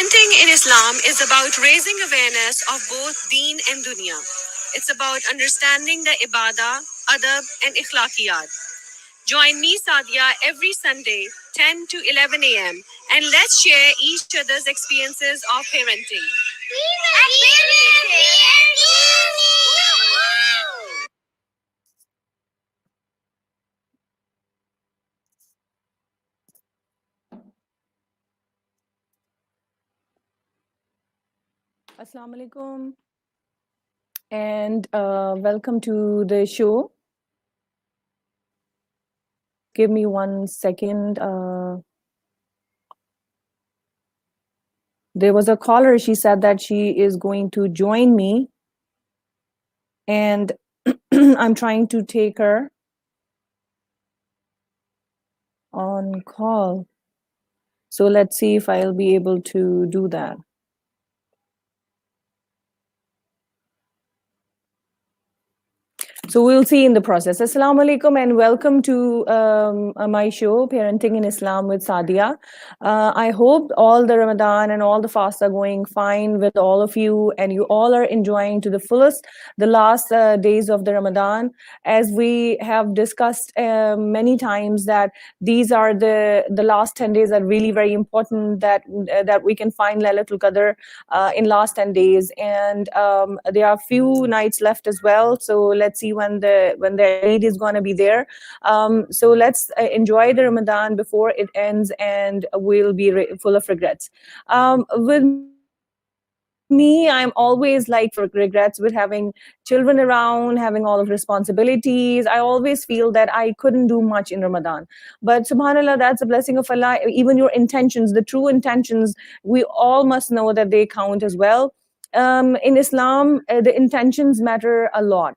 Parenting in Islam is about raising awareness of both deen and dunya. It's about understanding the ibadah, adab, and ikhlaqiyat. Join me, Sadia, every Sunday, 10 to 11 a.m., and let's share each other's experiences of parenting. Assalamu alaikum and welcome to the show. Give me 1 second. There was a caller. She said that she is going to join me, and I'm trying to take her on call. So let's see if I'll be able to do that. So we'll see in the process. Assalamu alaikum and welcome to my show, Parenting in Islam with Sadia. I hope all the Ramadan and all the fasts are going fine with all of you, and you all are enjoying to the fullest the last days of the Ramadan. As we have discussed many times, that these are the last 10 days are really very important, that we can find Laylatul Qadr in last 10 days, and there are few nights left as well. So let's see when the Eid is going to be there. So let's enjoy the Ramadan before it ends, and we'll be full of regrets. With me, I'm always like for regrets with having children around, having all of responsibilities. I always feel that I couldn't do much in Ramadan. But subhanAllah, that's a blessing of Allah. Even your intentions, the true intentions, we all must know that they count as well. In Islam, the intentions matter a lot.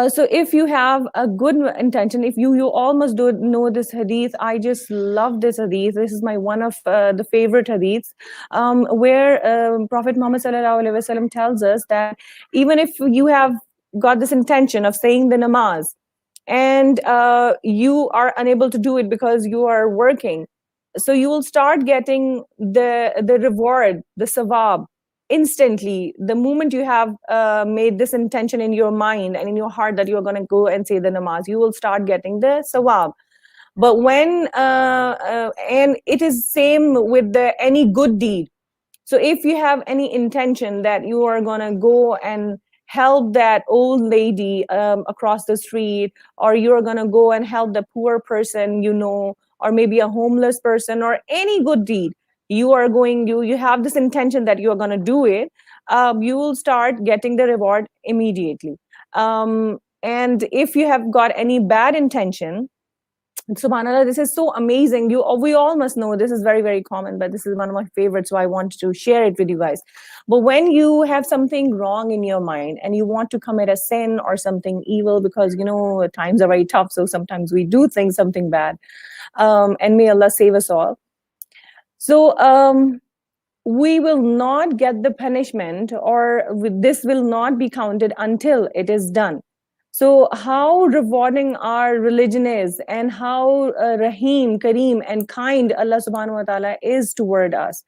So if you have a good intention, if you all must know this hadith. I just love this hadith. This is my one of the favorite hadiths, where Prophet Muhammad sallallahu alaihi wasallam tells us that even if you have got this intention of saying the namaz, and you are unable to do it because you are working, so you will start getting the reward, the sawab, instantly. The moment you have made this intention in your mind and in your heart that you're going to go and say the namaz, you will start getting the sawab. But when and it is same with any good deed. So if you have any intention that you are going to go and help that old lady across the street, or you're going to go and help the poor person, or maybe a homeless person, or any good deed, you have this intention that you are going to do it, you will start getting the reward immediately. And if you have got any bad intention, subhanallah, this is so amazing. We all must know this is very, very common, but this is one of my favorites, so I want to share it with you guys. But when you have something wrong in your mind and you want to commit a sin or something evil, because times are very tough, so sometimes we do something bad, and may Allah save us all. So we will not get the punishment, or this will not be counted until it is done. So how rewarding our religion is, and how Rahim, Kareem, and kind Allah subhanahu wa ta'ala is toward us.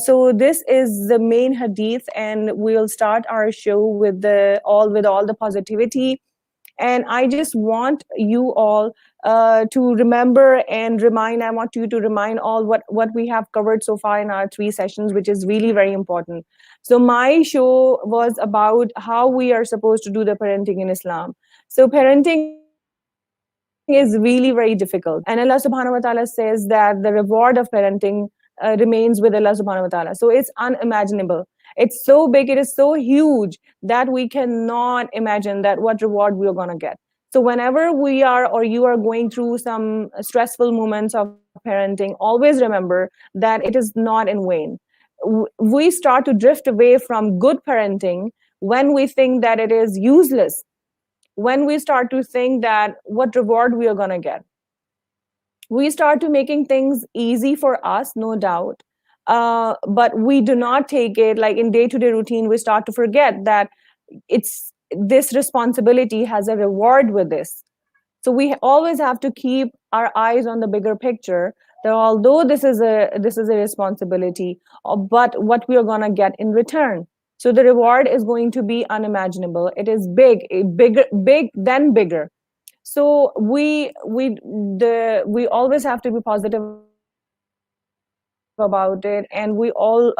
So this is the main hadith, and we'll start our show with all the positivity. And I just want you all to remember and remind. I want you to remind all what we have covered so far in our 3 sessions, which is really very important. So my show was about how we are supposed to do the parenting in Islam. So parenting is really very difficult, and Allah subhanahu wa ta'ala says that the reward of parenting remains with Allah subhanahu wa ta'ala. So it's unimaginable. It's so big, it is so huge that we cannot imagine that what reward we are going to get. So whenever we are, or you are going through some stressful moments of parenting, always remember that it is not in vain. We start to drift away from good parenting when we think that it is useless, when we start to think that what reward we are going to get. We start to making things easy for us, no doubt. But we do not take it like in day-to-day routine. We start to forget that this responsibility has a reward with this. So we always have to keep our eyes on the bigger picture, that although this is a responsibility, but what we are going to get in return. So the reward is going to be unimaginable. It is big then bigger. So we always have to be positive about it. And we all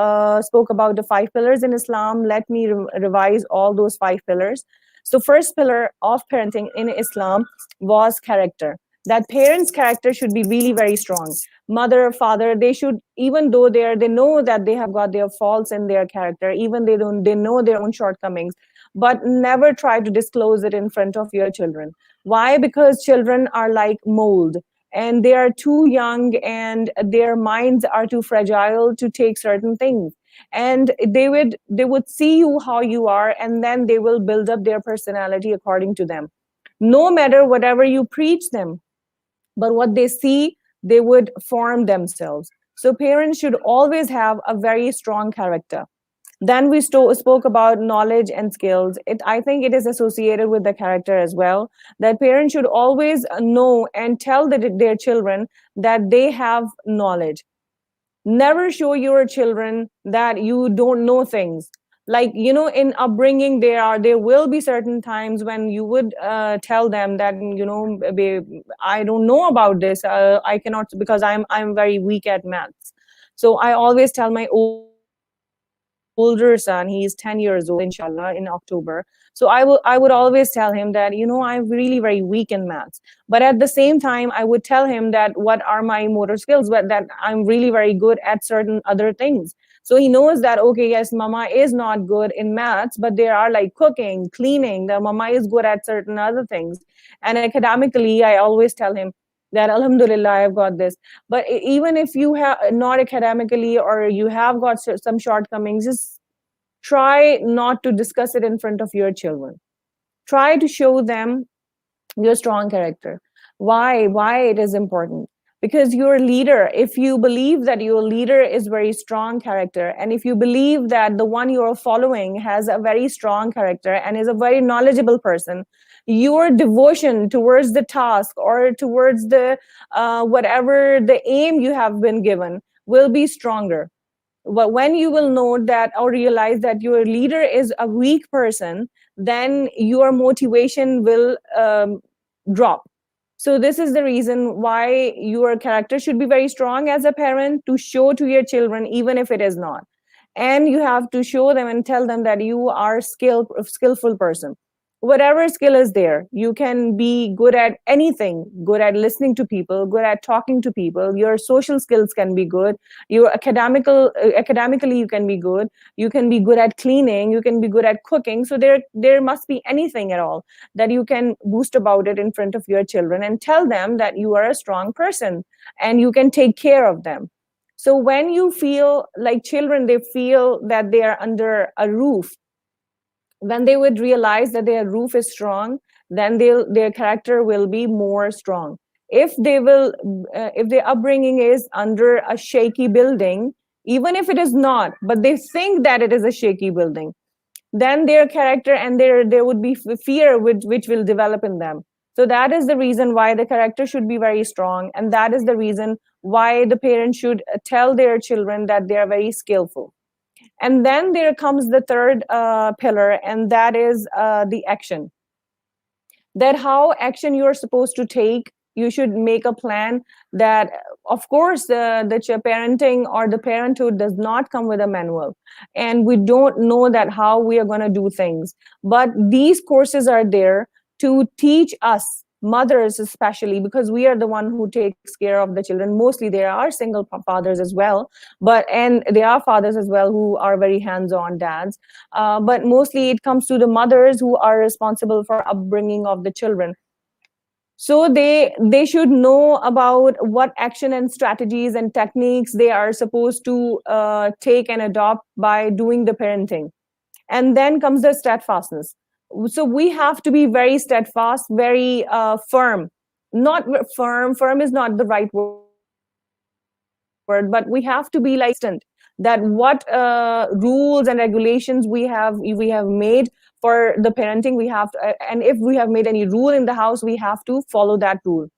spoke about the 5 pillars in Islam. Let me revise all those 5 pillars. So first pillar of parenting in Islam was character. That parents character should be really very strong. Mother, father, they should, even though they know that they have got their faults in their character, even they know their own shortcomings, but never try to disclose it in front of your children. Why? Because children are like mold, and they are too young, and their minds are too fragile to take certain things. And they would see you how you are, and then they will build up their personality according to them, no matter whatever you preach them. But what they see, they would form themselves. So parents should always have a very strong character. Then we spoke about knowledge and skills. I think it is associated with the character as well. That parents should always know and tell their children that they have knowledge. Never show your children that you don't know things. Like, in upbringing, there will be certain times when you would tell them that, I don't know about this. I cannot, because I'm very weak at maths. So I always tell my older son, he's 10 years old, inshallah, in October. So I would always tell him that, I'm really very weak in maths. But at the same time, I would tell him that what are my motor skills, but that I'm really very good at certain other things. So he knows that, okay, yes, mama is not good in maths, but there are like cooking, cleaning, the mama is good at certain other things. And academically, I always tell him that, alhamdulillah, I've got this. But even if you have not academically, or you have got some shortcomings, just try not to discuss it in front of your children. Try to show them your strong character. Why it is important? Because your leader, if you believe that your leader is very strong character, and if you believe that the one you're following has a very strong character and is a very knowledgeable person, your devotion towards the task, or towards the whatever the aim you have been given, will be stronger. But when you will know that, or realize that your leader is a weak person, then your motivation will drop. So this is the reason why your character should be very strong as a parent, to show to your children, even if it is not. And you have to show them and tell them that you are skillful person. Whatever skill is there, you can be good at anything, good at listening to people, good at talking to people. Your social skills can be good. Your academically, you can be good. You can be good at cleaning, you can be good at cooking. So there must be anything at all that you can boost about it in front of your children, and tell them that you are a strong person and you can take care of them. So when you feel like children, they feel that they are under a roof, when they would realize that their roof is strong, then their character will be more strong. If their upbringing is under a shaky building, even if it is not, but they think that it is a shaky building, then their character, and there would be fear which will develop in them. So that is the reason why the character should be very strong, and that is the reason why the parents should tell their children that they are very skillful. And then there comes the third pillar, and that is the action. That how action you're supposed to take. You should make a plan. That, of course, the parenting or the parenthood does not come with a manual, and we don't know that how we are going to do things. But these courses are there to teach us mothers, especially because we are the one who takes care of the children. Mostly there are single fathers as well, and there are fathers as well who are very hands-on dads. But mostly it comes to the mothers who are responsible for upbringing of the children. So they should know about what action and strategies and techniques they are supposed to take and adopt by doing the parenting. And then comes the steadfastness. So we have to be very steadfast, very firm. Not firm is not the right word, but we have to be like consistent. That what rules and regulations we have made for our children, for the parenting. We have to, and if we have made any rule in the house, we have to follow that rule.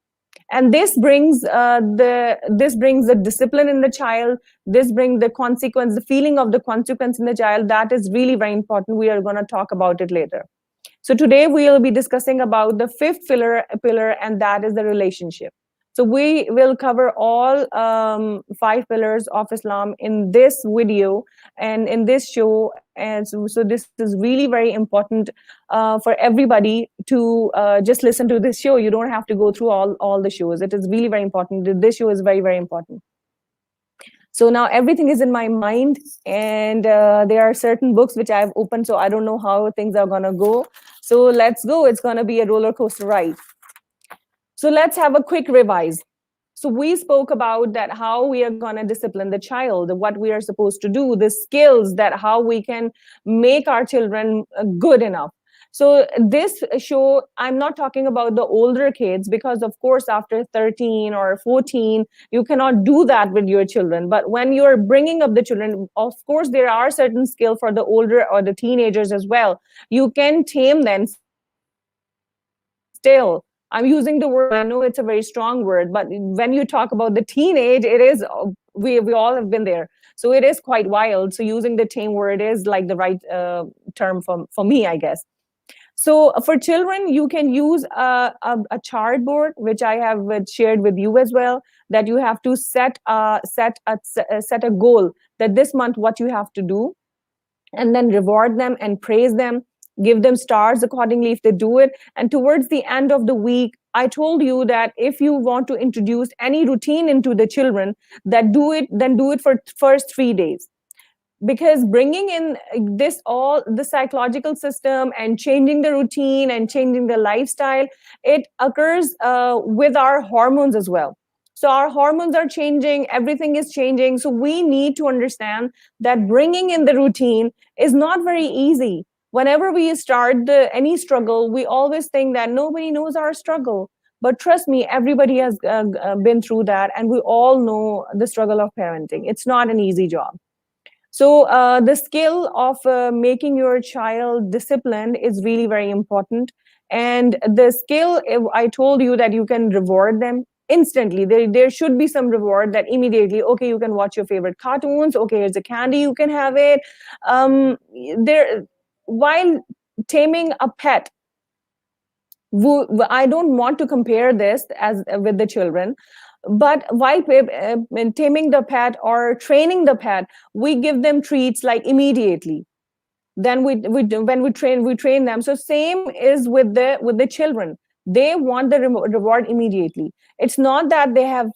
And this brings the discipline in the child. This brings the consequence, the feeling of the consequence in the child. That is really very important. We are going to talk about it later. So today we will be discussing about the fifth pillar, and that is the relationship. So we will cover all five pillars of Islam in this video and in this show. And so this is really very important for everybody to just listen to this show. You don't have to go through all the shows. It is really very important. This show is very, very important. So now everything is in my mind, and there are certain books which I've opened, so I don't know how things are going to go. So let's go. It's going to be a roller coaster ride. So let's have a quick revise. So we spoke about that, how we are going to discipline the child, what we are supposed to do, the skills, that how we can make our children good enough. So this show, I'm not talking about the older kids, because of course after 13 or 14, you cannot do that with your children. But when you're bringing up the children, of course there are certain skills for the older or the teenagers as well. You can tame them still. I'm using the word, I know it's a very strong word, but when you talk about the teenage, it is, we all have been there. So it is quite wild. So using the tame word is like the right term for me, I guess. So for children, you can use a chartboard, which I have shared with you as well, that you have to set a goal, that this month what you have to do, and then reward them and praise them, give them stars accordingly if they do it. And towards the end of the week, I told you that if you want to introduce any routine into the children, that do it for first 3 days, because bringing in this all the psychological system and changing the routine and changing the lifestyle, it occurs with our hormones as well. So our hormones are changing, everything is changing. So we need to understand that bringing in the routine is not very easy. Whenever we start any struggle, we always think that nobody knows our struggle. But trust me, everybody has been through that, and we all know the struggle of parenting. It's not an easy job. So the skill of making your child disciplined is really very important. And the skill, I told you that you can reward them instantly. There should be some reward, that immediately, okay, you can watch your favorite cartoons. Okay, here's a candy, you can have it. There, while taming a pet, I don't want to compare this as with the children, but while taming the pet or training the pet, we give them treats like immediately. Then when we train them. So same is with the children. They want the reward immediately. It's not that they have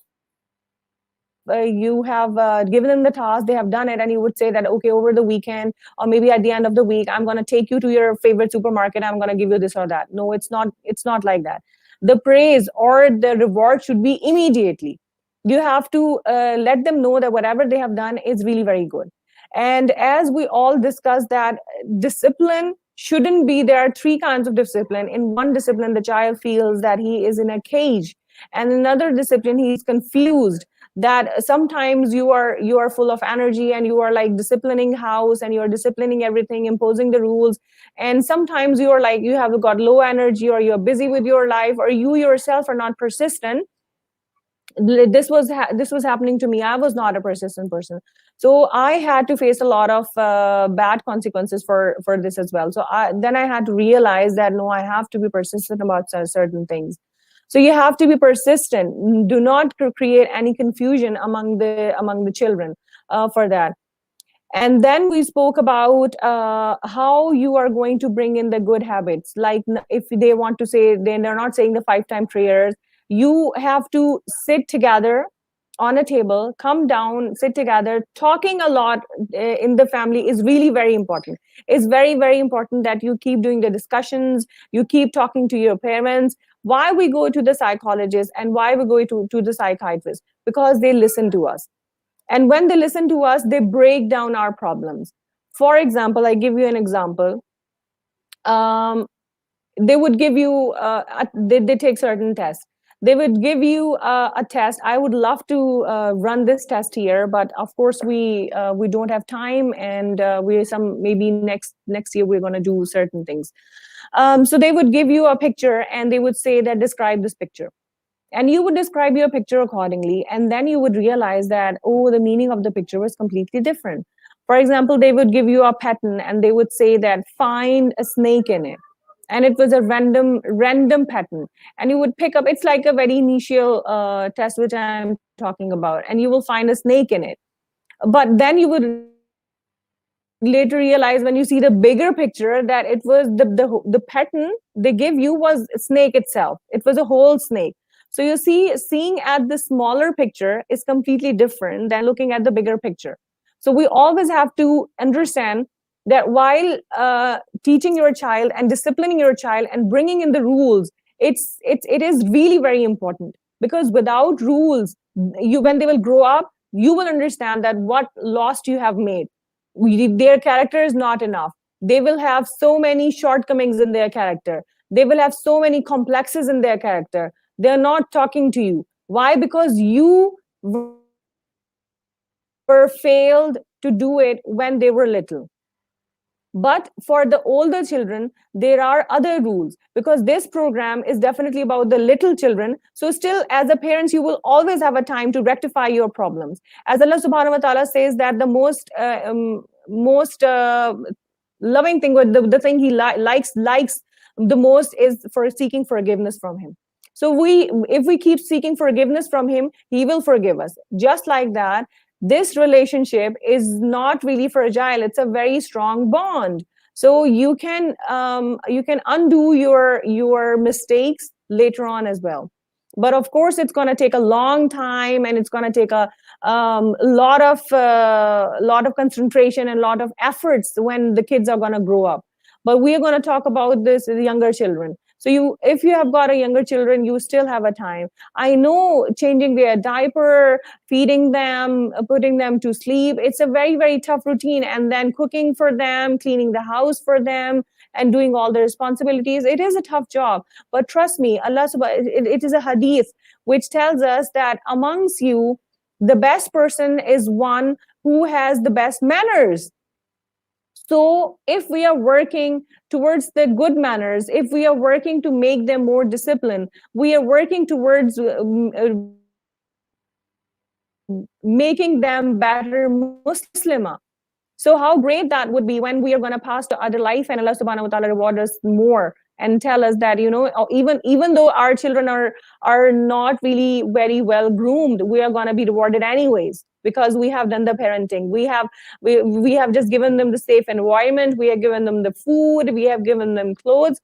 you have given them the task, they have done it, and you would say that, okay, over the weekend or maybe at the end of the week, I'm going to take you to your favorite supermarket, I'm going to give you this or that. No, it's not like that. The praise or the reward should be immediately. You have to let them know that whatever they have done is really very good. And as we all discussed, that discipline shouldn't be, there are three kinds of discipline. In one discipline, the child feels that he is in a cage, and another discipline, he is confused, that sometimes you are full of energy and you are like disciplining house and you are disciplining everything, imposing the rules. And sometimes you are like, you have got low energy, or you're busy with your life, or you yourself are not persistent. This was happening to me. I was not a persistent person, so I had to face a lot of bad consequences for this as well. So I had to realize that no, I have to be persistent about certain things. So you have to be persistent. Do not create any confusion among the children for that. And then we spoke about how you are going to bring in the good habits. Like if they want to say, they're not saying the 5-time prayers, you have to sit together on a table, come down, sit together. Talking a lot in the family is really very important. It's very, very important that you keep doing the discussions, you keep talking to your parents. Why we go to the psychologist and why we go to the psychiatrist? Because they listen to us. And when they listen to us, they break down our problems. For example, I give you an example. They would give you, they take certain tests. They would give you a test. I would love to run this test here, but of course we don't have time, and we some maybe next year we're going to do certain things. So they would give you a picture and they would say that describe this picture, and you would describe your picture accordingly, and then you would realize that, oh, the meaning of the picture was completely different. For example, they would give you a pattern and they would say that find a snake in it, and it was a random pattern, and you would pick up, it's like a very initial test which I'm talking about, and you will find a snake in it. But then you would later realize when you see the bigger picture that it was the pattern they give you was snake itself. It was a whole snake. So you see, seeing at the smaller picture is completely different than looking at the bigger picture. So we always have to understand that while teaching your child and disciplining your child and bringing in the rules, it is really very important, because without rules, you when they will grow up, you will understand that what lost you have made. Their character is not enough. They will have so many shortcomings in their character. They will have so many complexes in their character. They're not talking to you. Why? Because you were failed to do it when they were little. But for the older children, there are other rules, because this program is definitely about the little children. So still, as a parents, you will always have a time to rectify your problems. As Allah subhanahu wa ta'ala says that the most loving thing, or the thing he likes the most, is for seeking forgiveness from him. So if we keep seeking forgiveness from him, he will forgive us. Just like that, this relationship is not really fragile, it's a very strong bond. So you can undo your mistakes later on as well. But of course it's going to take a long time, and it's going to take a lot of concentration and a lot of efforts when the kids are going to grow up. But we are going to talk about this with younger children. So if you have got a younger children, you still have a time. I know changing their diaper, feeding them, putting them to sleep, it's a very, very tough routine. And then cooking for them, cleaning the house for them, and doing all the responsibilities. It is a tough job. But trust me, it is a hadith which tells us that amongst you, the best person is one who has the best manners. So if we are working towards the good manners, if we are working to make them more disciplined, we are working towards making them better Muslima. So how great that would be when we are going to pass to other life, and Allah subhanahu wa ta'ala reward us more and tell us that, even though our children are not really very well groomed, we are going to be rewarded anyways, because we have done the parenting. We have just given them the safe environment, we have given them the food, we have given them clothes,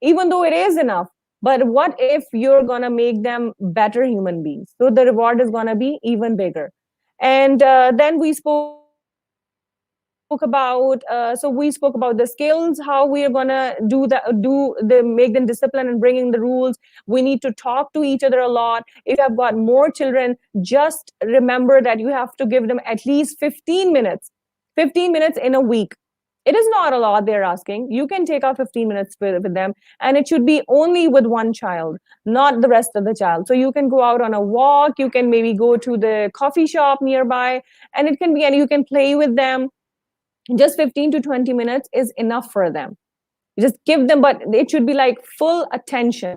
even though it is enough. But what if you're going to make them better human beings? So the reward is going to be even bigger. And then we spoke about the skills, how we are going to make them discipline and bringing the rules. We need to talk to each other a lot. If you have got more children, just remember that you have to give them at least 15 minutes in a week. It is not a lot they're asking. You can take out 15 minutes with them, and it should be only with one child, not the rest of the child. So you can go out on a walk, you can maybe go to the coffee shop nearby, and you can play with them. Just 15 to 20 minutes is enough for them. Just give them, but it should be like full attention,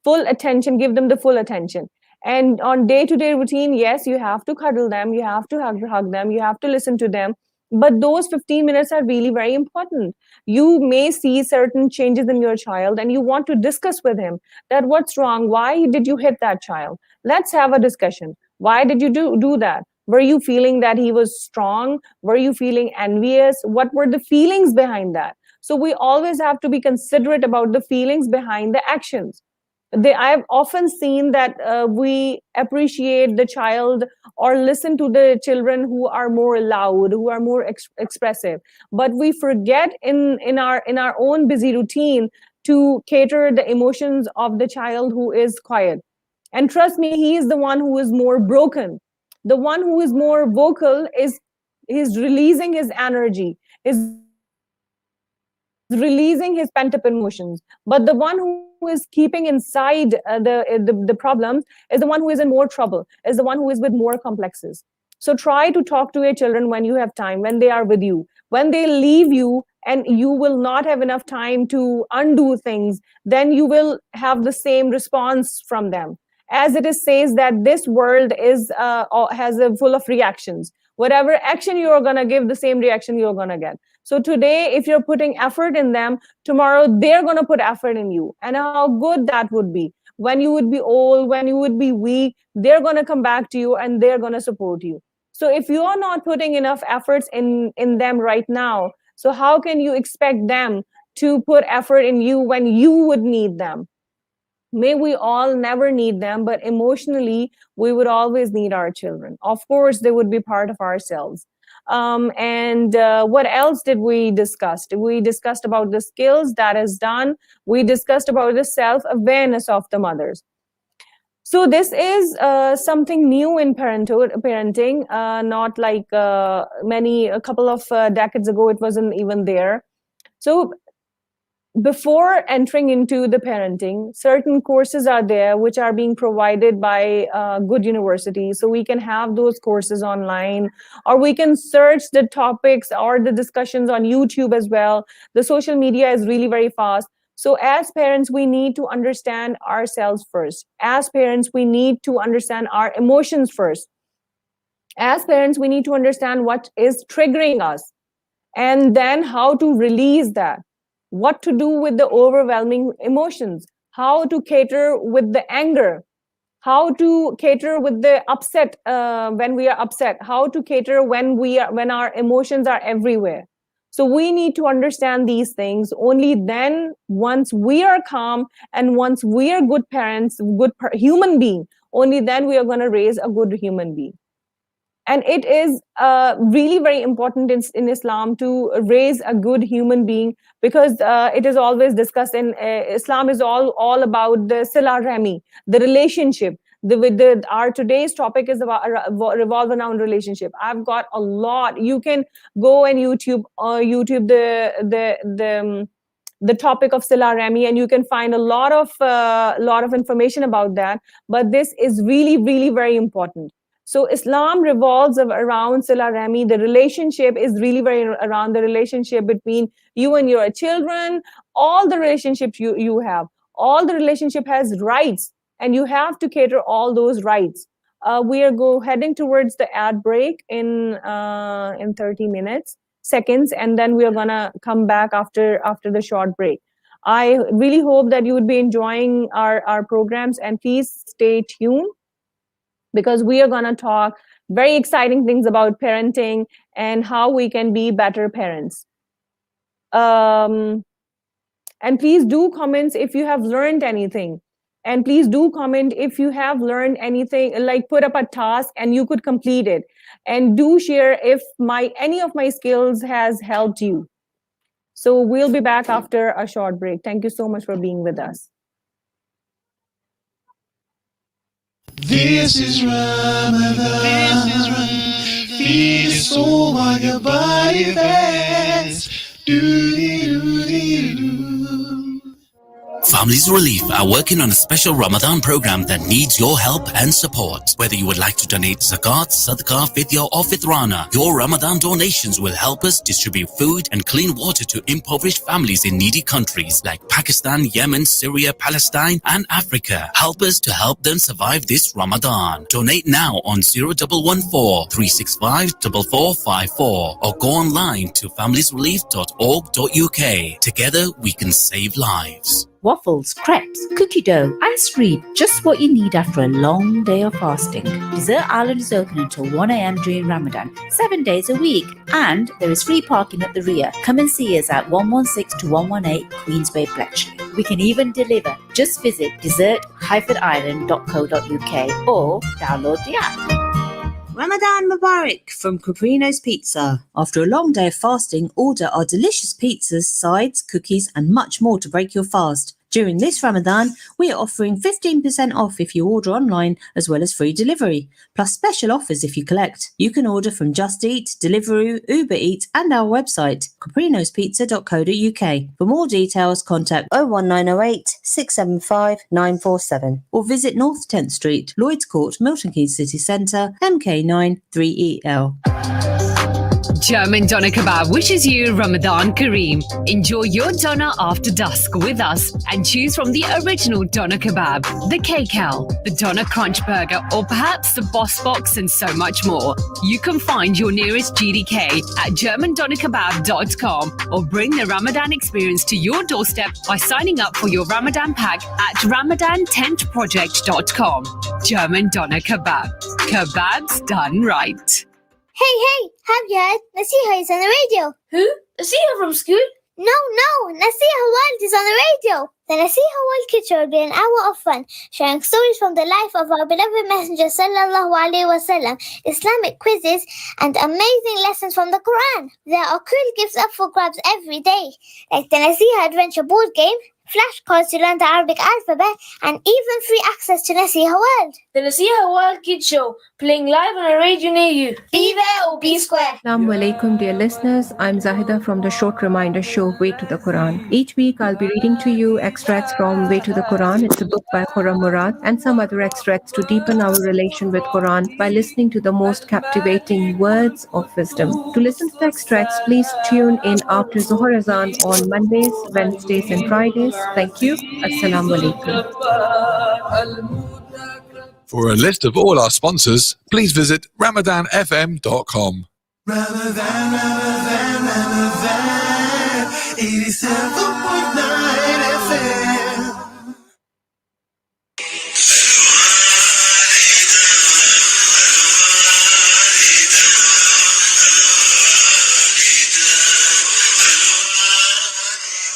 give them the full attention. And on day-to-day routine, yes, you have to cuddle them, you have to hug them, you have to listen to them. But those 15 minutes are really very important. You may see certain changes in your child, and you want to discuss with him that what's wrong, why did you hit that child? Let's have a discussion. Why did you do that? Were you feeling that he was strong? Were you feeling envious? What were the feelings behind that? So we always have to be considerate about the feelings behind the actions. I've often seen that we appreciate the child or listen to the children who are more loud, who are more expressive, but we forget in our own busy routine to cater the emotions of the child who is quiet. And trust me, he is the one who is more broken. The one who is more vocal is releasing his energy, is releasing his pent up emotions. But the one who is quiet, who is keeping inside the problems is the one who is in more trouble, is the one who is with more complexes. So try to talk to your children when you have time, when they are with you. When they leave you and you will not have enough time to undo things, then you will have the same response from them. As it is says that this world is has a full of reactions. Whatever action you are going to give, the same reaction you're going to get. So today, if you're putting effort in them, tomorrow they're going to put effort in you. And how good that would be. When you would be old, when you would be weak, they're going to come back to you and they're going to support you. So if you're not putting enough efforts in them right now, so how can you expect them to put effort in you when you would need them? May we all never need them, but emotionally, we would always need our children. Of course, they would be part of ourselves. And what else did we discuss? We discussed about the skills that is done. We discussed about the self-awareness of the mothers. So this is something new in parenting, not like a couple of decades ago, it wasn't even there. So before entering into the parenting, certain courses are there which are being provided by good universities. So we can have those courses online, or we can search the topics or the discussions on YouTube as well. The social media is really very fast. So as parents, we need to understand ourselves first. As parents, we need to understand our emotions first. As parents, we need to understand what is triggering us, and then how to release that, what to do with the overwhelming emotions, how to cater with the anger, how to cater with the upset when we are upset, how to cater when our emotions are everywhere. So we need to understand these things. Only then, once we are calm and once we are good parents, human being, only then we are going to raise a good human being. And it is really very important in Islam to raise a good human being, because it is always discussed in Islam is all about the sila rahmi, the relationship. Our today's topic is about revolve around relationship. I've got a lot. You can go and YouTube the topic of sila rahmi, and you can find a lot of information about that. But this is really, really very important. So Islam revolves around sila rahmi. The relationship is really very around the relationship between you and your children. All the relationships you have, all the relationship has rights, and you have to cater all those rights. We are heading towards the ad break in 30 seconds, and then we are gonna come back after the short break. I really hope that you would be enjoying our programs, and please stay tuned, because we are going to talk very exciting things about parenting and how we can be better parents. And please do comments if you have learned anything. And please do comment if you have learned anything, like put up a task and you could complete it. And do share if any of my skills has helped you. So we'll be back after a short break. Thank you so much for being with us. This is Ramadan. Feed your soul while your body fasts. Families Relief are working on a special Ramadan program that needs your help and support. Whether you would like to donate zakat, sadaqah, fidya or fitrana, your Ramadan donations will help us distribute food and clean water to impoverished families in needy countries like Pakistan, Yemen, Syria, Palestine and Africa. Help us to help them survive this Ramadan. Donate now on 0114 365 4454 or go online to familiesrelief.org.uk. Together we can save lives. Waffles, crepes, cookie dough, ice cream, just what you need after a long day of fasting. Dessert Island is open until 1 a.m. during Ramadan, 7 days a week. And there is free parking at the rear. Come and see us at 116 to 118 Queensway, Bletchley. We can even deliver. Just visit desert-island.co.uk or download the app. Ramadan Mubarak from Caprino's Pizza. After a long day of fasting, order our delicious pizzas, sides, cookies and much more to break your fast. During this Ramadan, we are offering 15% off if you order online, as well as free delivery, plus special offers if you collect. You can order from Just Eat, Deliveroo, Uber Eats, and our website, caprinospizza.co.uk. For more details, contact 01908 675 947 or visit North 10th Street, Lloyd's Court, Milton Keynes City Centre, MK9 3EL. German Doner Kebab wishes you Ramadan Kareem. Enjoy your doner after dusk with us and choose from the original Doner Kebab, the KKL, the Doner Crunch Burger, or perhaps the Boss Box and so much more. You can find your nearest GDK at GermanDonerKebab.com or bring the Ramadan experience to your doorstep by signing up for your Ramadan pack at RamadanTentProject.com. German Doner Kebab. Kebabs done right. Hey, have you heard? Nasiha is on the radio. Who? Nasiha from school? No, Nasiha World is on the radio. The Nasiha World Kids Show will be an hour of fun, sharing stories from the life of our beloved Messenger Sallallahu Alaihi Wasallam, Islamic quizzes, and amazing lessons from the Quran. There are cool gifts up for grabs every day, like the Nasiha Adventure board game, flashcards to learn the Arabic alphabet, and even free access to Nasiha World. The Nasiha World Kids Show, playing live on a radio near you. Be there or be square. Assalamu alaikum, dear listeners. I'm Zahida from the short reminder show Way to the Quran. Each week I'll be reading to you extracts from Way to the Quran. It's a book by Khurram Murad, and some other extracts to deepen our relation with Quran by listening to the most captivating words of wisdom. To listen to the extracts, please tune in after Zuhur Azan on Mondays, Wednesdays and Fridays. Thank you. Assalamu alaikum. For a list of all our sponsors, please visit ramadanfm.com. Ramadan, 87.9 FM.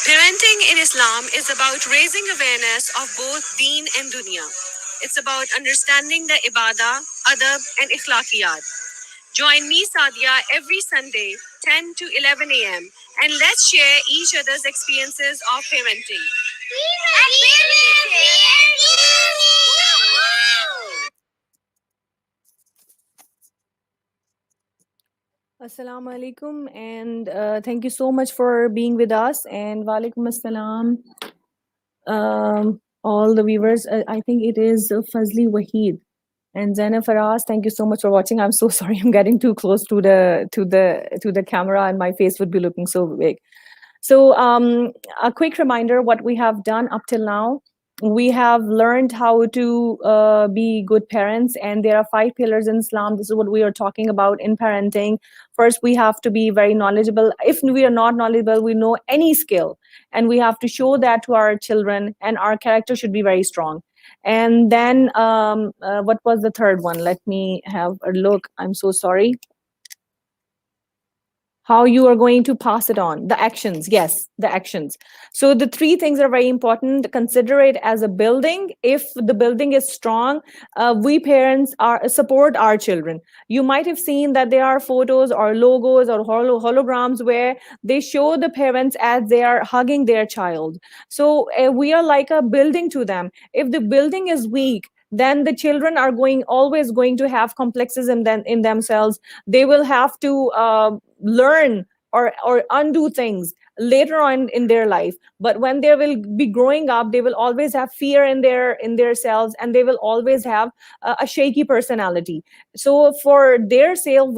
Parenting in Islam is about raising awareness of both deen and dunya. It's about understanding the ibadah, adab, and ikhlaqiyat. Join me, Sadia, every Sunday, 10 to 11 a.m. and let's share each other's experiences of parenting. Assalamu alaikum, and thank you so much for being with us. And walaikum assalam, all the viewers. I think it is Fazli Waheed and Zainab Faraz. Thank you so much for watching. I'm so sorry, I'm getting too close to the camera, and my face would be looking so big. So a quick reminder: what we have done up till now. We have learned how to be good parents, and there are 5 pillars in Islam. This is what we are talking about in parenting. First, we have to be very knowledgeable. If we are not knowledgeable, we know any skill, and we have to show that to our children, and our character should be very strong. And then what was the third one? Let me have a look. I'm so sorry. How you are going to pass it on. The actions. Yes, the actions. So the 3 things are very important. Consider it as a building. If the building is strong, we parents support our children. You might have seen that there are photos or logos or holograms where they show the parents as they are hugging their child. So we are like a building to them. If the building is weak, then the children are always going to have complexes in themselves. They will have to learn or undo things later on in their life. But when they will be growing up, they will always have fear in their selves, and they will always have a shaky personality. So for their sake,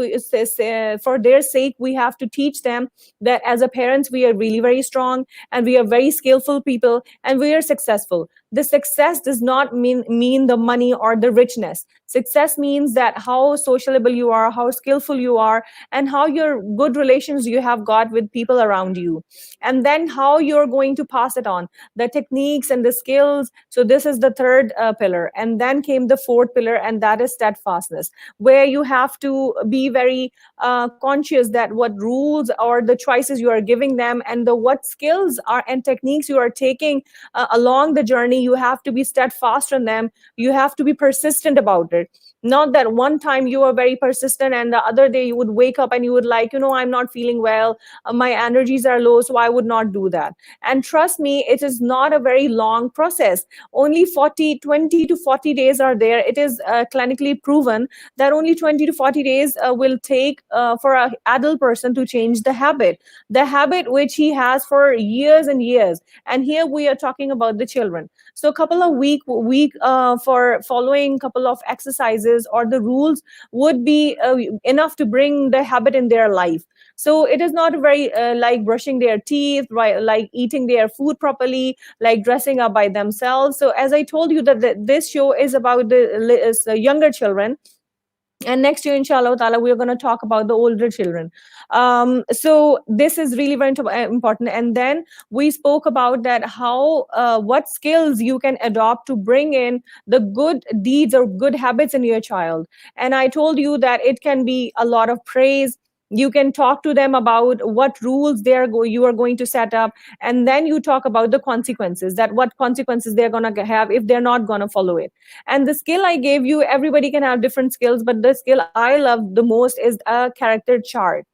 we have to teach them that as a parents, we are really very strong, and we are very skillful people, and we are successful. The success does not mean the money or the richness. Success means that how sociable you are, how skillful you are, and how your good relations you have got with people around you. And then how you're going to pass it on, the techniques and the skills. So this is the third pillar. And then came the 4th pillar, and that is steadfastness, where you have to be very conscious that what rules or the choices you are giving them, and what skills are and techniques you are taking along the journey. You have to be steadfast on them. You have to be persistent about it. Not that one time you are very persistent and the other day you would wake up and you would I'm not feeling well, my energies are low, slow, so I would not do that. And trust me, it is not a very long process. Only 20 to 40 days are there. It is clinically proven that only 20 to 40 days will take for an adult person to change the habit which he has for years and years. And here we are talking about the children. So a couple of week for following couple of exercises or the rules would be enough to bring the habit in their life. So it is not very like brushing their teeth, right, like eating their food properly, like dressing up by themselves. So as I told you that this show is about the younger children, and next year inshallah ta'ala we're going to talk about the older children. So this is really very important. And then we spoke about that how what skills you can adopt to bring in the good deeds or good habits in your child. And I told you that it can be a lot of praise. You can talk to them about what rules you are going to set up, and then you talk about the consequences, that what consequences they're going to have if they're not going to follow it. And the skill I gave you, everybody can have different skills, but the skill I love the most is a character chart.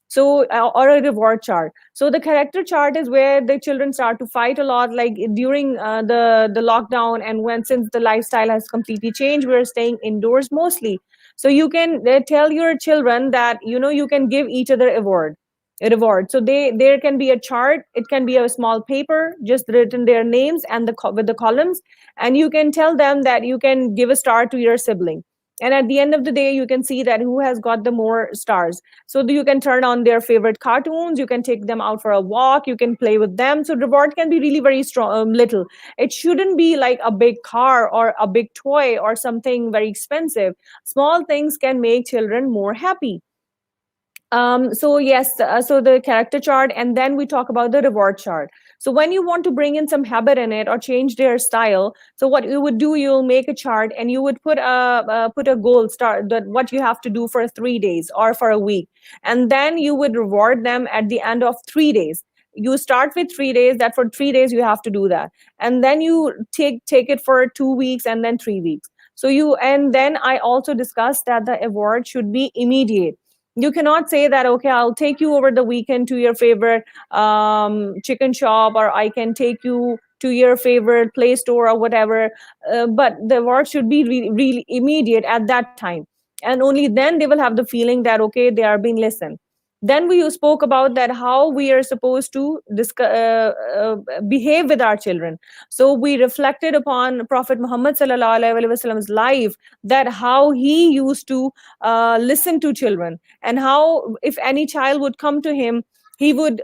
So or a reward chart. So the character chart is where the children start to fight a lot, like during the lockdown, and when, since the lifestyle has completely changed, we're staying indoors mostly. So you can tell your children that you can give each other a reward. So there can be a chart, it can be a small paper just written their names and with the columns, and you can tell them that you can give a star to your sibling, and at the end of the day you can see that who has got the more stars. So you can turn on their favorite cartoons, you can take them out for a walk, you can play with them. So reward can be really very strong, little. It shouldn't be like a big car or a big toy or something very expensive. Small things can make children more happy. So yes, so the character chart, and then we talk about the reward chart. So when you want to bring in some habit in it or change their style, so what you would do, you'll make a chart and you would put a goal start that what you have to do for 3 days or for a week, and then you would reward them at the end of 3 days. You start with 3 days, that for 3 days you have to do that, and then you take it for 2 weeks and then 3 weeks. So and then I also discussed that the award should be immediate. You cannot say that, okay, I'll take you over the weekend to your favorite chicken shop, or I can take you to your favorite play store or whatever. But the work should be really immediate at that time. And only then they will have the feeling that, okay, they are being listened. Then we spoke about that how we are supposed to behave with our children. So we reflected upon Prophet Muhammad sallallahu alaihi wasallam's life, that how he used to listen to children, and how if any child would come to him, he would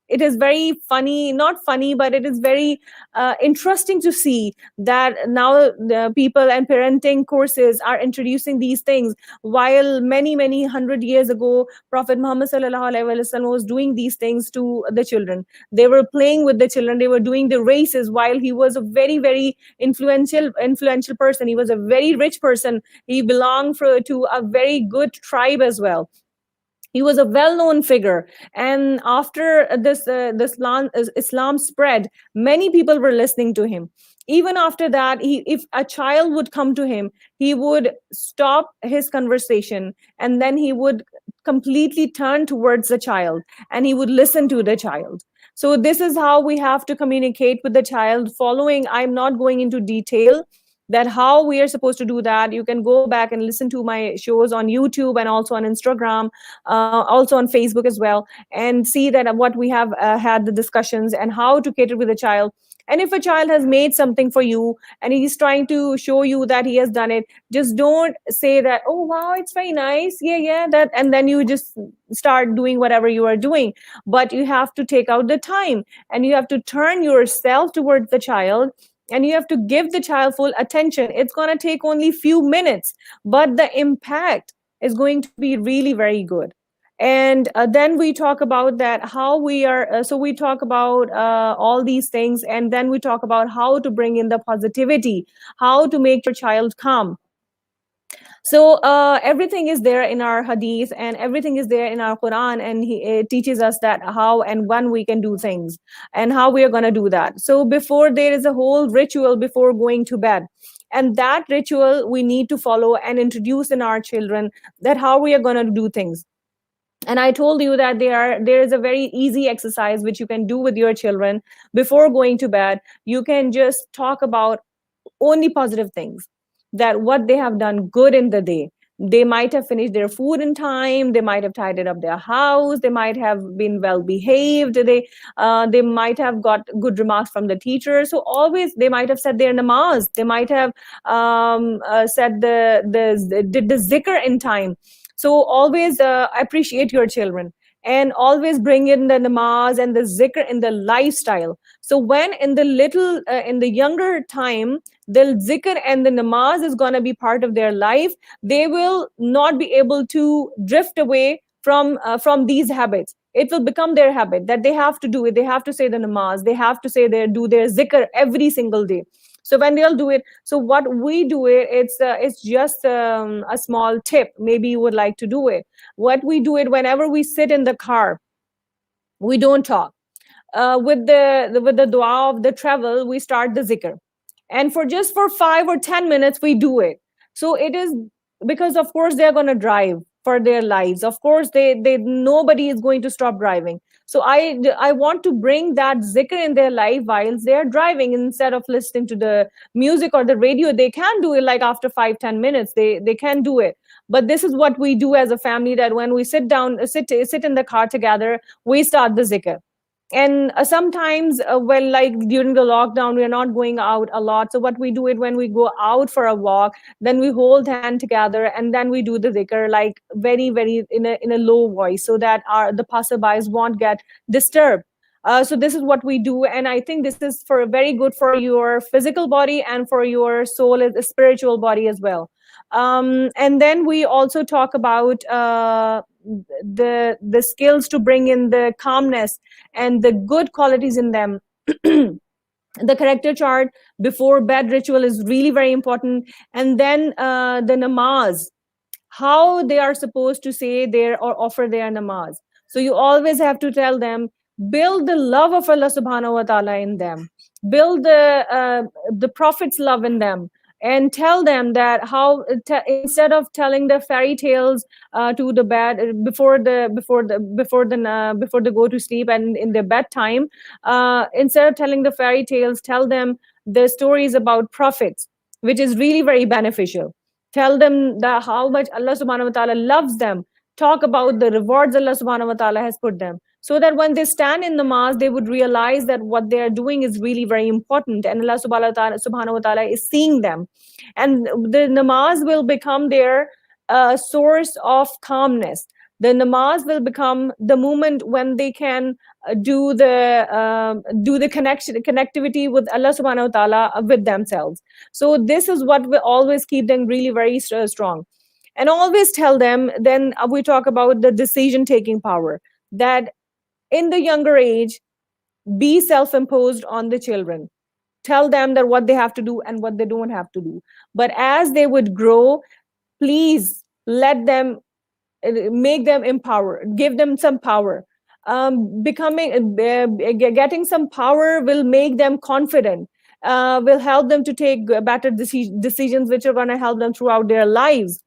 it is very funny, not funny, but it is very interesting to see that now the people and parenting courses are introducing these things, while many 100 years ago Prophet Muhammad sallallahu alaihi wasallam was doing these things to the children. They were playing with the children, they were doing the races, while he was a very influential person. He was a very rich person. He belonged to a very good tribe as well. He was a well-known figure, and after Islam spread, many people were listening to him. Even after that, if a child would come to him, he would stop his conversation, and then he would completely turn towards the child, and he would listen to the child. So this is how we have to communicate with the child. Following, I'm not going into detail that how we are supposed to do that. You can go back and listen to my shows on YouTube and also on Instagram, also on Facebook as well, and see that what we have had the discussions and how to cater with a child. And if a child has made something for you and he's trying to show you that he has done it, just don't say that, oh wow, it's very nice, yeah, that, and then you just start doing whatever you are doing. But you have to take out the time, and you have to turn yourself towards the child, and you have to give the child full attention. It's going to take only few minutes, but the impact is going to be really very good. And then we talk about that how we are so we talk about all these things, and then we talk about how to bring in the positivity, how to make your child calm. So everything is there in our hadith, and everything is there in our Quran, and it teaches us that how and when we can do things and how we are going to do that. So before, there is a whole ritual before going to bed, and that ritual we need to follow and introduce in our children, that how we are going to do things. And I told you that there is a very easy exercise which you can do with your children before going to bed. You can just talk about only positive things, that what they have done good in the day. They might have finished their food in time, they might have tidied up their house, they might have been well behaved, they might have got good remarks from the teacher. So always they might have said their namaz, they might have said the did the zikr in time. So always appreciate your children, and always bring in the namaz and the zikr in the lifestyle. So when in the in the younger time, the zikr and the namaz is going to be part of their life, they will not be able to drift away from these habits. It will become their habit that they have to do it. They have to say the namaz, they have to say do their zikr every single day. So when they'll do it, so what we do it, it's just a small tip. Maybe you would like to do it. What we do it, whenever we sit in the car, we don't talk. With the dua of the travel, we start the zikr, and for 5 or 10 minutes we do it. So it is because of course they're going to drive for their lives. Of course they nobody is going to stop driving. So I want to bring that zikr in their life while they're driving. Instead of listening to the music or the radio, they can do it like after 5-10 minutes, they can do it. But this is what we do as a family, that when we sit down, sit in the car together, we start the zikr. And sometimes when like during the lockdown, we are not going out a lot, so what we do it, when we go out for a walk, then we hold hand together and then we do the dhikr, like very very in a low voice, so that the passerbys won't get disturbed. So this is what we do, and I think this is for very good for your physical body and for your soul, spiritual body as well. And then we also talk about the skills to bring in the calmness and the good qualities in them. The character chart before bed ritual is really very important. And then the namaz, how they are supposed to say their or offer their namaz. So you always have to tell them, build the love of Allah subhanahu wa ta'ala in them, build the prophet's love in them, and tell them that how instead of telling the fairy tales to the bed before they go to sleep and in their bedtime, instead of telling the fairy tales, tell them the stories about prophets, which is really very beneficial. Tell them that how much Allah subhanahu wa ta'ala loves them. Talk about the rewards Allah subhanahu wa ta'ala has put them, so that when they stand in namaz, they would realize that what they are doing is really very important, and Allah subhanahu wa ta'ala is seeing them. And the namaz will become their source of calmness. The namaz will become the moment when they can do the connectivity with Allah subhanahu wa ta'ala with themselves. So this is what will always keep them really very strong. And always tell them, then we talk about the decision taking power, that in the younger age, be self-imposed on the children. Tell them that what they have to do and what they don't have to do. But as they would grow, please let them, make them empowered, give them some power. Getting some power will make them confident, will help them to take better decisions which are going to help them throughout their lives.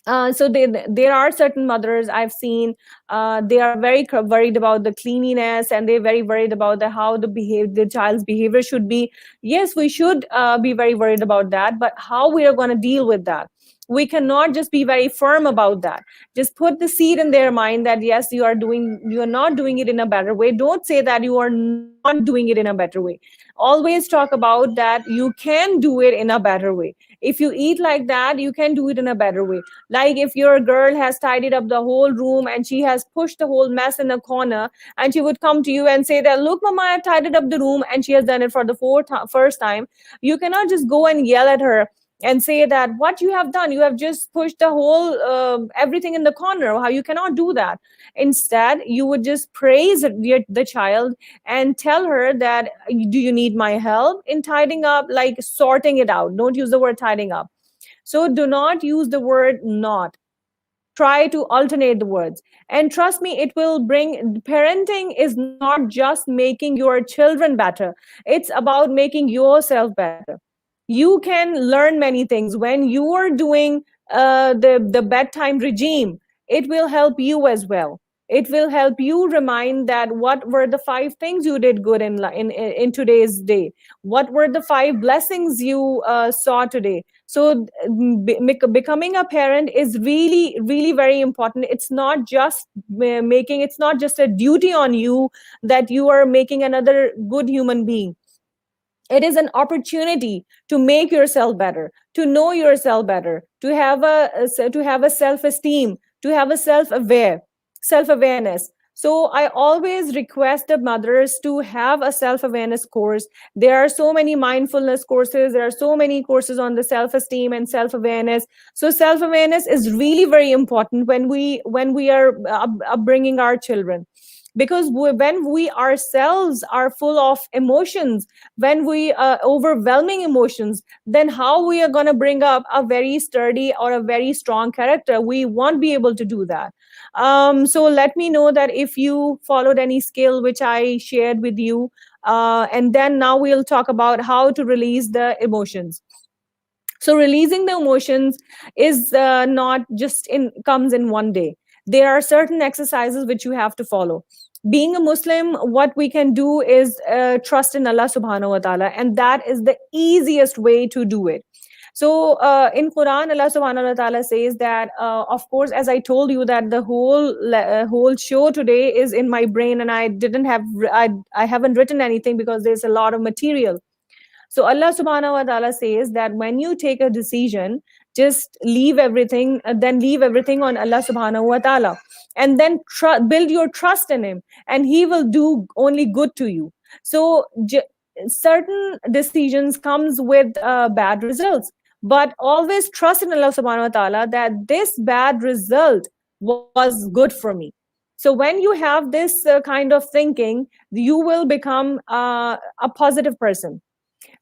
So there are certain mothers I've seen, they are very worried about the cleanliness, and they're very worried about how the child's behavior should be. Yes, we should be very worried about that, but how we are going to deal with that? We cannot just be very firm about that. Just put the seed in their mind that yes, you are not doing it in a better way. Don't say that you are not doing it in a better way. Always talk about that you can do it in a better way. If you eat like that, you can do it in a better way. Like if your girl has tidied up the whole room and she has pushed the whole mess in a corner, and she would come to you and say that, look, mama, I tidied up the room, and she has done it for the first time. You cannot just go and yell at her and say that what you have done, you have just pushed the whole everything in the corner. How you cannot do that. Instead, you would just praise the child and tell her that, do you need my help in tidying up, like sorting it out? Don't use the word tidying up. So do not use the word not. Try to alternate the words. And trust me, it will bring, parenting is not just making your children better. It's about making yourself better. You can learn many things when you are doing the bedtime regime. it will help you as well. It will help you remind that what were the 5 things you did good in today's day. What were the 5 blessings you saw today? So becoming a parent is really, really very important. It's not just it's not just a duty on you that you are making another good human being. It is an opportunity to make yourself better, to know yourself better, to have a self esteem, to have a self awareness. So I always request the mothers to have a self awareness course. There are so many mindfulness courses, there are so many courses on the self esteem and self awareness. So self awareness is really very important when we are upbringing our children, because when we ourselves are full of emotions, when we overwhelming emotions, then how we are going to bring up a very sturdy or a very strong character? We won't be able to do that. So let me know that if you followed any skill which I shared with you, and then now we'll talk about how to release the emotions. So releasing the emotions is not just in comes in one day. There are certain exercises which you have to follow. Being a Muslim, what we can do is trust in Allah subhanahu wa ta'ala, and that is the easiest way to do it. So in Quran, Allah subhanahu wa ta'ala says that, of course, as I told you, that the whole show today is in my brain, and I haven't written anything because there's a lot of material. So Allah subhanahu wa ta'ala says that when you take a decision, just leave everything, leave everything on Allah subhanahu wa ta'ala. And then build your trust in him, and he will do only good to you. So certain decisions comes with bad results, but always trust in Allah subhanahu wa ta'ala that this bad result was good for me. So when you have this kind of thinking, you will become a positive person.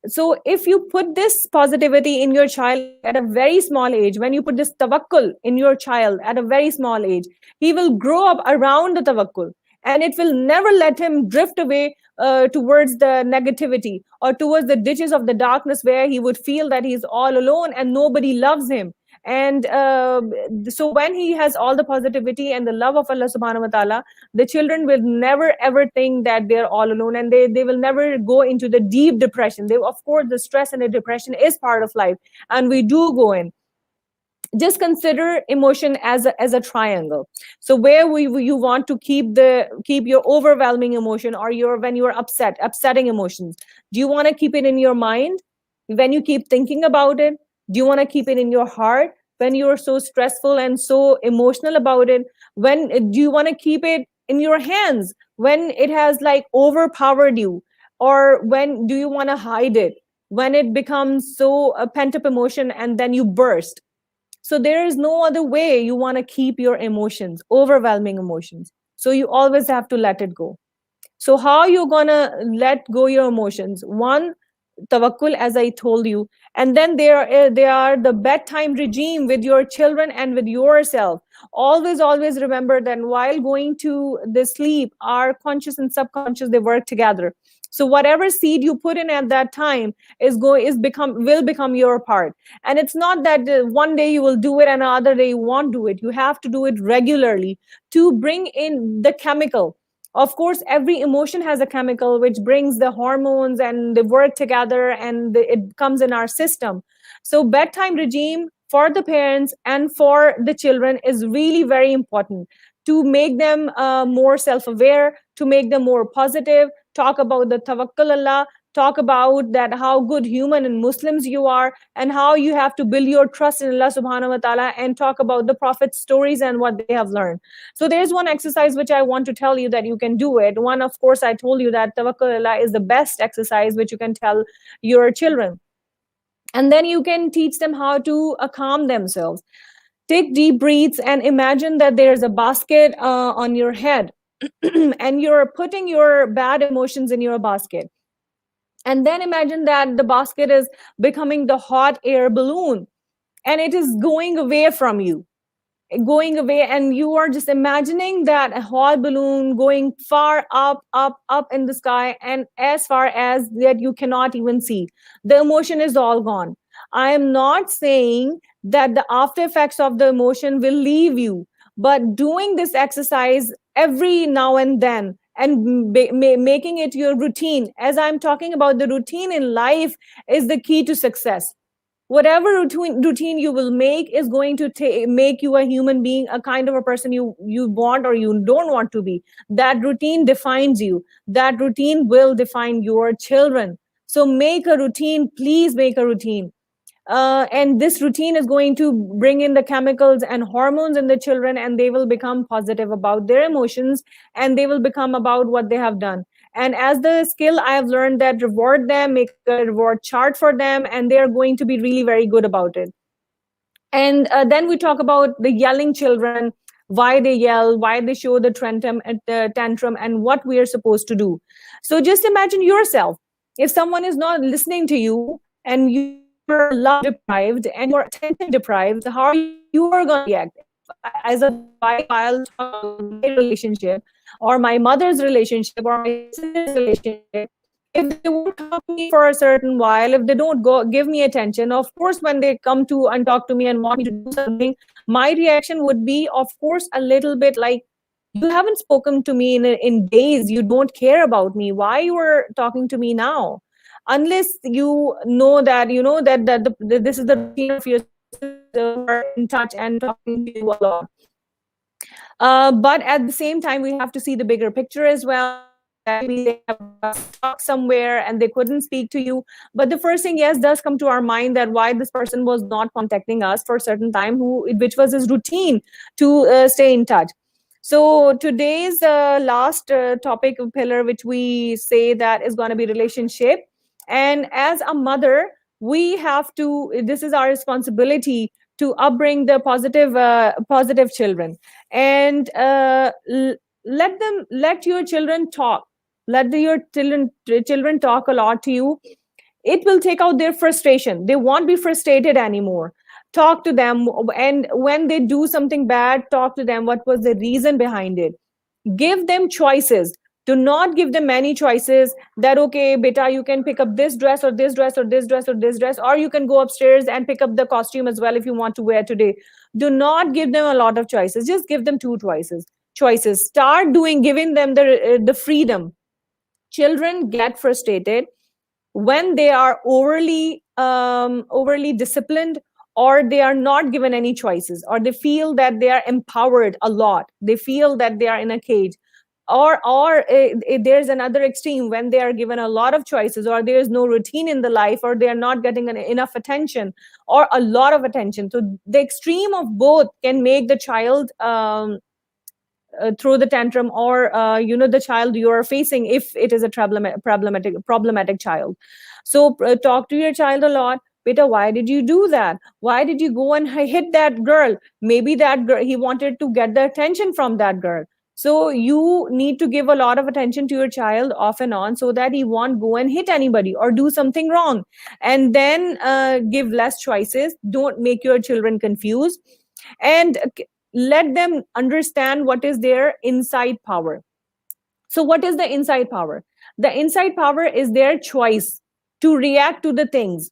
So if you put this positivity in your child at a very small age, when you put this tawakkul in your child at a very small age, he will grow up around the tawakkul, and it will never let him drift away towards the negativity or towards the ditches of the darkness, where he would feel that he's all alone and nobody loves him. And so when he has all the positivity and the love of Allah subhanahu wa ta'ala, the children will never ever think that they're all alone, and they will never go into the deep depression. Of course, the stress and the depression is part of life, and we do go in. Just consider emotion as a triangle. So where you want to keep your overwhelming emotion, or when you are upsetting emotions, do you want to keep it in your mind when you keep thinking about it? Do you want to keep it in your heart when you're so stressful and so emotional about it? When do you want to keep it in your hands when it has like overpowered you? Or when do you want to hide it when it becomes so a pent up emotion and then you burst? So there is no other way you want to keep your emotions, overwhelming emotions. So you always have to let it go. So how you gonna let go your emotions? One, tawakkul, as I told you. And then there are the bedtime regime with your children and with yourself. Always remember that while going to the sleep, our conscious and subconscious, they work together. So whatever seed you put in at that time will become your part. And it's not that one day you will do it and another day you won't do it. You have to do it regularly to bring in the chemical. Of course, every emotion has a chemical which brings the hormones, and they work together, and it comes in our system. So bedtime regime for the parents and for the children is really very important, to make them more self-aware, to make them more positive. Talk about the tawakkul Allah, talk about that how good human and Muslims you are, and how you have to build your trust in Allah subhanahu wa ta'ala, and talk about the Prophet's stories and what they have learned. So there's one exercise which I want to tell you that you can do it. One, of course, I told you that tawakkul Allah is the best exercise which you can tell your children. And then you can teach them how to calm themselves. Take deep breaths and imagine that there's a basket on your head and you're putting your bad emotions in your basket. And then imagine that the basket is becoming the hot air balloon, and it is going away from you, and you are just imagining that a hot balloon going far up in the sky, and as far as that you cannot even see. The emotion is all gone. I am not saying that the after effects of the emotion will leave you, but doing this exercise every now and then and making it your routine, as I'm talking about, the routine in life is the key to success. Whatever routine you will make is going to make you a human being, a kind of a person you want or you don't want to be. That routine defines you. That routine will define your children. So make a routine, please make a routine. And this routine is going to bring in the chemicals and hormones in the children, and they will become positive about their emotions, and they will become about what they have done. And as the skill, I have learned that reward them, make a reward chart for them, and they are going to be really very good about it. And then we talk about the yelling children, why they yell, why they show the tantrum, and what we are supposed to do. So just imagine yourself, if someone is not listening to you and you are love deprived and you're attention deprived, how are you are going to react? As a wife, I'll talk about my relationship or my mother's relationship or my sister's relationship. If they won't talk to me for a certain while, if they don't go give me attention, of course, when they come to and talk to me and want me to do something, my reaction would be, of course, a little bit like, you haven't spoken to me in days, you don't care about me, why you are talking to me now? Unless you know that this is the routine of your sisters who are in touch and talking to you a lot. But at the same time, we have to see the bigger picture as well, that maybe they have stuck somewhere and they couldn't speak to you. But the first thing, yes, does come to our mind, that why this person was not contacting us for a certain time, which was his routine to stay in touch. So today's last topic pillar, which we say that is going to be relationship. And as a mother, we have to, this is our responsibility to upbring the positive children, and let your children talk. Let your children talk a lot to you. It will take out their frustration. They won't be frustrated anymore. Talk to them, and when they do something bad, talk to them, what was the reason behind it. Give them choices. Do not give them many choices, that okay beta, you can pick up this dress or this dress or this dress or this dress, or you can go upstairs and pick up the costume as well if you want to wear today. Do not give them a lot of choices, just give them two choices. Start giving them the freedom. Children get frustrated when they are overly disciplined, or they are not given any choices, or they feel that they are empowered a lot, they feel that they are in a cage, or there's another extreme when they are given a lot of choices, or there is no routine in the life, or they are not getting enough attention or a lot of attention. So the extreme of both can make the child throw the tantrum, or the child you are facing, if it is a problematic child. So talk to your child a lot. Beta, why did you do that? Why did you go and hit that girl? Maybe that girl, he wanted to get the attention from that girl. So you need to give a lot of attention to your child off and on, so that he won't go and hit anybody or do something wrong. And then give less choices. Don't make your children confused, and let them understand what is their inside power. So what is the inside power? The inside power is their choice to react to the things.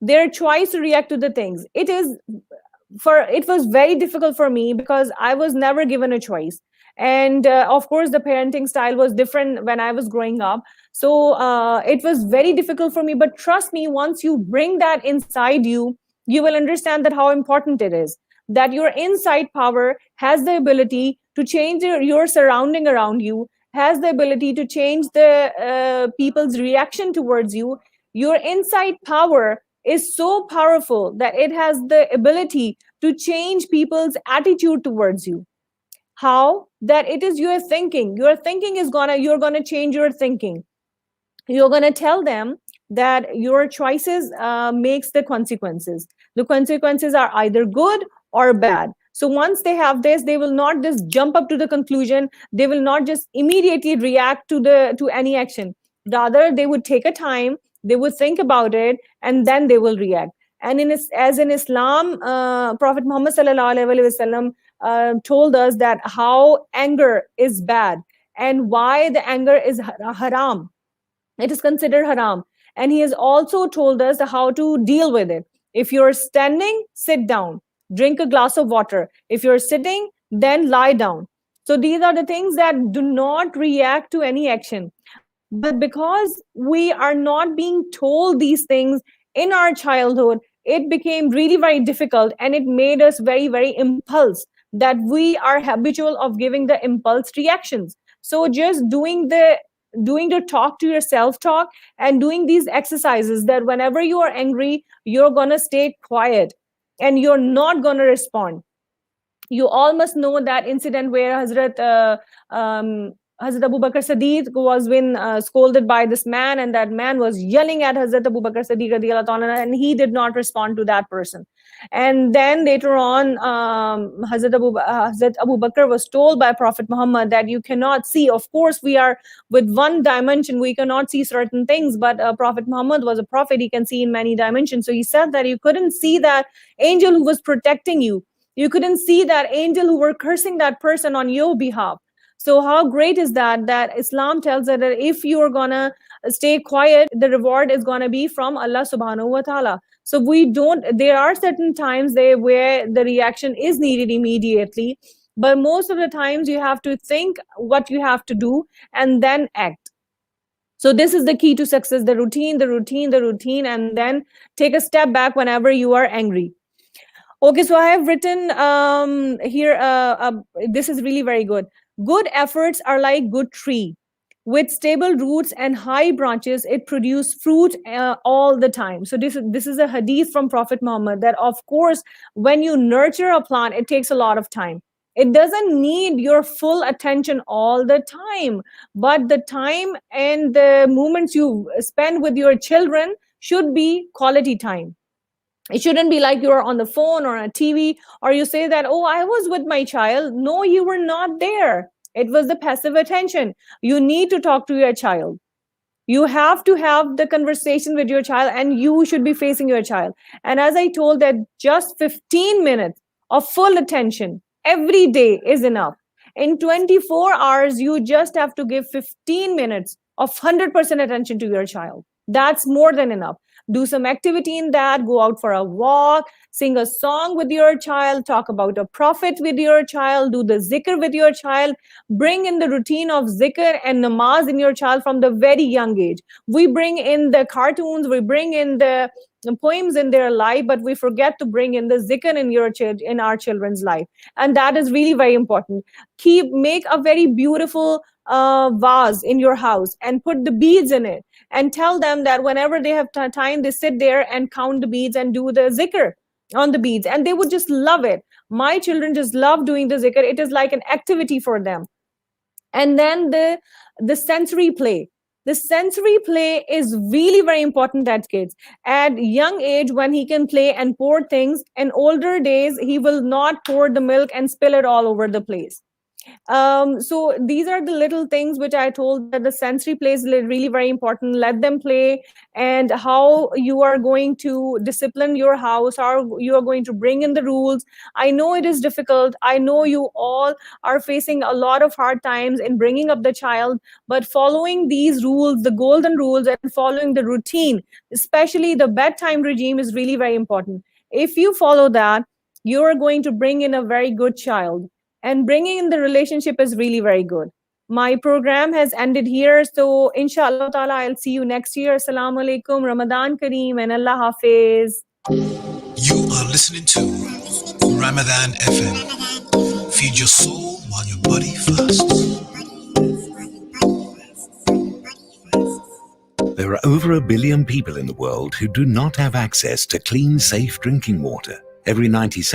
Their choice to react to the things. It was very difficult for me, because I was never given a choice. And of course, the parenting style was different when I was growing up. So it was very difficult for me. But trust me, once you bring that inside you, you will understand that how important it is. That your inside power has the ability to change your surrounding around you, has the ability to change the people's reaction towards you. Your inside power is so powerful that it has the ability to change people's attitude towards you. How? That it is your thinking. Your thinking is you're gonna change your thinking. You're gonna tell them that your choices makes the consequences. The consequences are either good or bad. So once they have this, they will not just jump up to the conclusion. They will not just immediately react to any action. Rather, they would take a time, they would think about it, and then they will react. And as in Islam, Prophet Muhammad sallallahu alaihi wasallam told us that how anger is bad and why the anger is haram. It is considered haram. And he has also told us how to deal with it. If you're standing, sit down, drink a glass of water. If you're sitting, then lie down. So these are the things that do not react to any action. But because we are not being told these things in our childhood, it became really very difficult, and it made us very, very impulse, that we are habitual of giving the impulse reactions. So just doing the talk to yourself talk, and doing these exercises, that whenever you are angry, you're going to stay quiet and you're not going to respond. You all must know that incident where Hazrat Abu Bakr Siddiq was been scolded by this man, and that man was yelling at Hazrat Abu Bakr Siddiq radiallahu ta'ala, and he did not respond to that person. And then later on, Hazrat Abu Bakr was told by Prophet Muhammad that you cannot see. Of course, we are with one dimension, we cannot see certain things, but Prophet Muhammad was a prophet, he can see in many dimensions. So he said that you couldn't see that angel who was protecting you. You couldn't see that angel who were cursing that person on your behalf. So how great is that, that Islam tells us that if you're gonna stay quiet, the reward is gonna be from Allah subhanahu wa ta'ala. So there are certain times where the reaction is needed immediately, but most of the times you have to think what you have to do and then act. So this is the key to success, the routine, and then take a step back whenever you are angry. Okay, so I have written here, this is really very good. Good efforts are like good tree. With stable roots and high branches, it produces fruit all the time. So this is a hadith from Prophet Muhammad, that of course, when you nurture a plant, it takes a lot of time. It doesn't need your full attention all the time, but the time and the moments you spend with your children should be quality time. It shouldn't be like you're on the phone or on a TV, or you say that, oh, I was with my child. No, you were not there. It was the passive attention. You need to talk to your child. You have to have the conversation with your child, and you should be facing your child. And as I told, that just 15 minutes of full attention every day is enough. In 24 hours, you just have to give 15 minutes of 100% attention to your child. That's more than enough. Do some activity in that, go out for a walk, sing a song with your child, talk about a prophet with your child, do the zikr with your child, bring in the routine of zikr and namaz in your child from the very young age. We bring in the cartoons, we bring in the poems in their life, but we forget to bring in the zikr in our children's life. And that is really very important. Make a very beautiful vase in your house and put the beads in it, and tell them that whenever they have time, they sit there and count the beads and do the zikr on the beads, and they would just love it. My children just love doing the zikr. It is like an activity for them. And then the sensory play. The sensory play is really very important at kids. At young age, when he can play and pour things, in older days, he will not pour the milk and spill it all over the place. So these are the little things which I told, that the sensory play is really very important. Let them play, and how you are going to discipline your house, how you are going to bring in the rules. I know it is difficult. I know you all are facing a lot of hard times in bringing up the child, but following these rules, the golden rules, and following the routine, especially the bedtime regime, is really very important. If you follow that, you are going to bring in a very good child. And bringing in the relationship is really very good. My program has ended here. So inshallah ta'ala, I'll see you next year. Assalamu alaikum, Ramadan Kareem, and Allah Hafiz. You are listening to Ramadan FM. Feed your soul while your body fasts. There are over 1 billion people in the world who do not have access to clean, safe drinking water. Every 90 seconds,